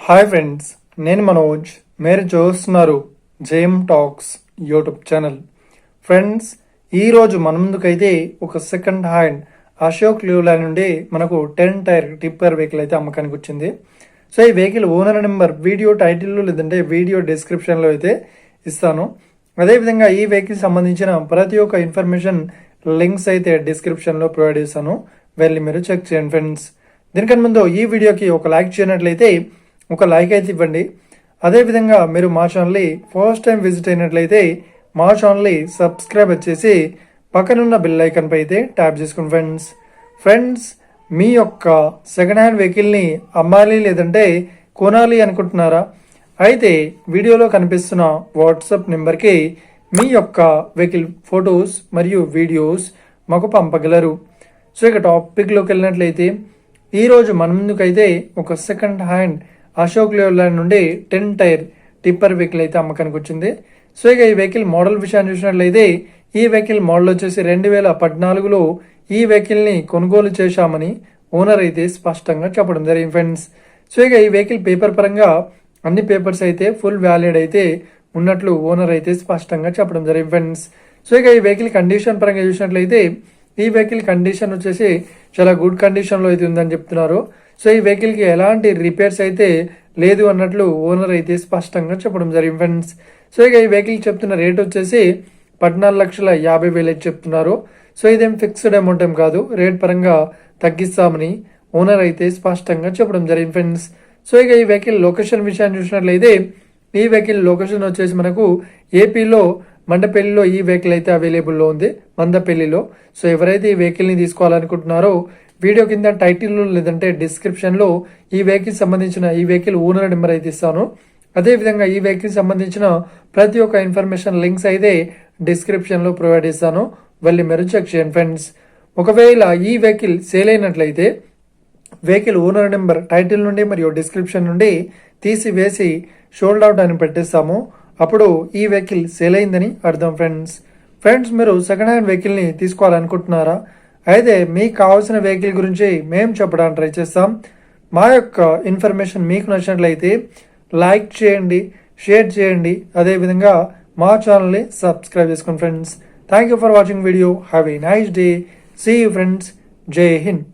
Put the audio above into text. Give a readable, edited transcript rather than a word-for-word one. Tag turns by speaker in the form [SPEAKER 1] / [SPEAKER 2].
[SPEAKER 1] Hi friends, నేను మనోజ్. మీరు చూస్తున్నారు J M talks YouTube channel. Friends, ఈరోజు మన ముందుకైతే ఒక సెకండ్ హ్యాండ్ అశోక్ లీవ్లాండ్ నుండి మనకు 10 టైర్ టిప్పర్ వెహికల్ అయితే అమ్మకానికి వచ్చింది. సో ఈ వెహికల్ ఓనర్ నెంబర్ వీడియో టైటిల్లో లేదంటే వీడియో డిస్క్రిప్షన్లో అయితే ఇస్తాను. అదేవిధంగా ఈ వెహికల్ సంబంధించిన ప్రతి ఒక్క ఇన్ఫర్మేషన్ లింక్స్ అయితే డిస్క్రిప్షన్లో ప్రొవైడ్ చేస్తాను, వెళ్ళి మీరు చెక్ చేయండి ఫ్రెండ్స్. దీనికన్నా ముందు ఈ వీడియోకి ఒక లైక్ చేయనట్లయితే ఒక లైక్ అయితే ఇవ్వండి. అదేవిధంగా మీరు మా ఛానల్ని ఫస్ట్ టైం విజిట్ అయినట్లయితే మా ఛానల్ని సబ్స్క్రైబ్ వచ్చేసి పక్కనున్న బెల్ ఐకాన్ పై అయితే ట్యాప్ చేసుకోండి ఫ్రెండ్స్. మీ యొక్క సెకండ్ హ్యాండ్ వెహికల్ని అమ్మాలి లేదంటే కొనాలి అనుకుంటున్నారా? అయితే వీడియోలో కనిపిస్తున్న వాట్సాప్ నెంబర్కి మీ యొక్క వెహికల్ ఫొటోస్ మరియు వీడియోస్ మాకు పంపగలరు. సో ఇక టాపిక్లోకి వెళ్ళినట్లయితే ఈరోజు మన ముందుకైతే ఒక సెకండ్ హ్యాండ్ అశోక్ లీవ్లాండ్ నుండి 10 టైర్ టిప్పర్ వెహికల్ అయితే అమ్మకానికి వచ్చింది. సో ఇక ఈ వెహికల్ మోడల్ విషయాన్ని చూసినట్లయితే ఈ వెహికల్ మోడల్ వచ్చేసి 2014లో ఈ వెహికల్ని కొనుగోలు చేశామని ఓనర్ అయితే స్పష్టంగా చెప్పడం జరిగింది ఫ్రెండ్స్. సో ఇక ఈ వెహికల్ పేపర్ పరంగా అన్ని పేపర్స్ అయితే ఫుల్ వ్యాలిడ్ అయితే ఉన్నట్లు ఓనర్ అయితే స్పష్టంగా చెప్పడం జరిగింది ఫ్రెండ్స్. సో ఇక ఈ వెహికల్ కండిషన్ పరంగా చూసినట్లయితే ఈ వెహికల్ కండిషన్ వచ్చేసి చాలా గుడ్ కండిషన్లో అయితే ఉందని చెప్తున్నారు. సో ఈ వెహికల్కి ఎలాంటి రిపేర్స్ అయితే లేదు అన్నట్లు ఓనర్ అయితే స్పష్టంగా చెప్పడం జరిగింది ఫ్రెండ్స్. సో ఇక ఈ వెహికల్ చెప్తున్న రేట్ వచ్చేసి 14,50,000 అయితే చెప్తున్నారు. సో ఇదేం ఫిక్స్డ్ అమౌంట్ ఏం కాదు, రేట్ పరంగా తగ్గిస్తామని ఓనర్ అయితే స్పష్టంగా చెప్పడం జరిగింది ఫ్రెండ్స్. సో ఇక ఈ వెహికల్ లొకేషన్ విషయాన్ని చూసినట్లయితే ఈ వెహికల్ లొకేషన్ వచ్చేసి మనకు ఏపీలో మండపల్లిలో ఈ వెహికల్ అయితే అవైలబుల్లో ఉంది, మందపల్లిలో. సో ఎవరైతే ఈ వెహికల్ని తీసుకోవాలనుకుంటున్నారో వీడియో కింద టైటిల్లో లేదంటే డిస్క్రిప్షన్లో ఈ వెహికల్ సంబంధించిన ఈ వెహికల్ ఓనర్ నెంబర్ అయితే ఇస్తాను. అదేవిధంగా ఈ వెహికల్ సంబంధించిన ప్రతి ఒక్క ఇన్ఫర్మేషన్ లింక్స్ అయితే డిస్క్రిప్షన్లో ప్రొవైడ్ చేస్తాను, వెళ్ళి మీరు చెక్ చేయండి ఫ్రెండ్స్. ఒకవేళ ఈ వెహికల్ సేల్ అయినట్లయితే వెహికల్ ఓనర్ నెంబర్ టైటిల్ నుండి మరియు డిస్క్రిప్షన్ నుండి తీసివేసి షోల్డ్ అవుట్ అని పెట్టేస్తాము, అప్పుడు ఈ వెహికల్ సేల్ అయిందని అర్థం ఫ్రెండ్స్. మీరు సెకండ్ హ్యాండ్ వెహికల్ని తీసుకోవాలనుకుంటున్నారా? అయితే మీకు కావాల్సిన వెహికల్ గురించి మేము చెప్పడానికి ట్రై చేస్తాం. మా యొక్క ఇన్ఫర్మేషన్ మీకు నచ్చినట్లయితే లైక్ చేయండి, షేర్ చేయండి, అదేవిధంగా మా ఛానల్ని సబ్స్క్రైబ్ చేసుకోండి friends. Thank you for watching video. Have a nice day. See you friends. జై హింద్.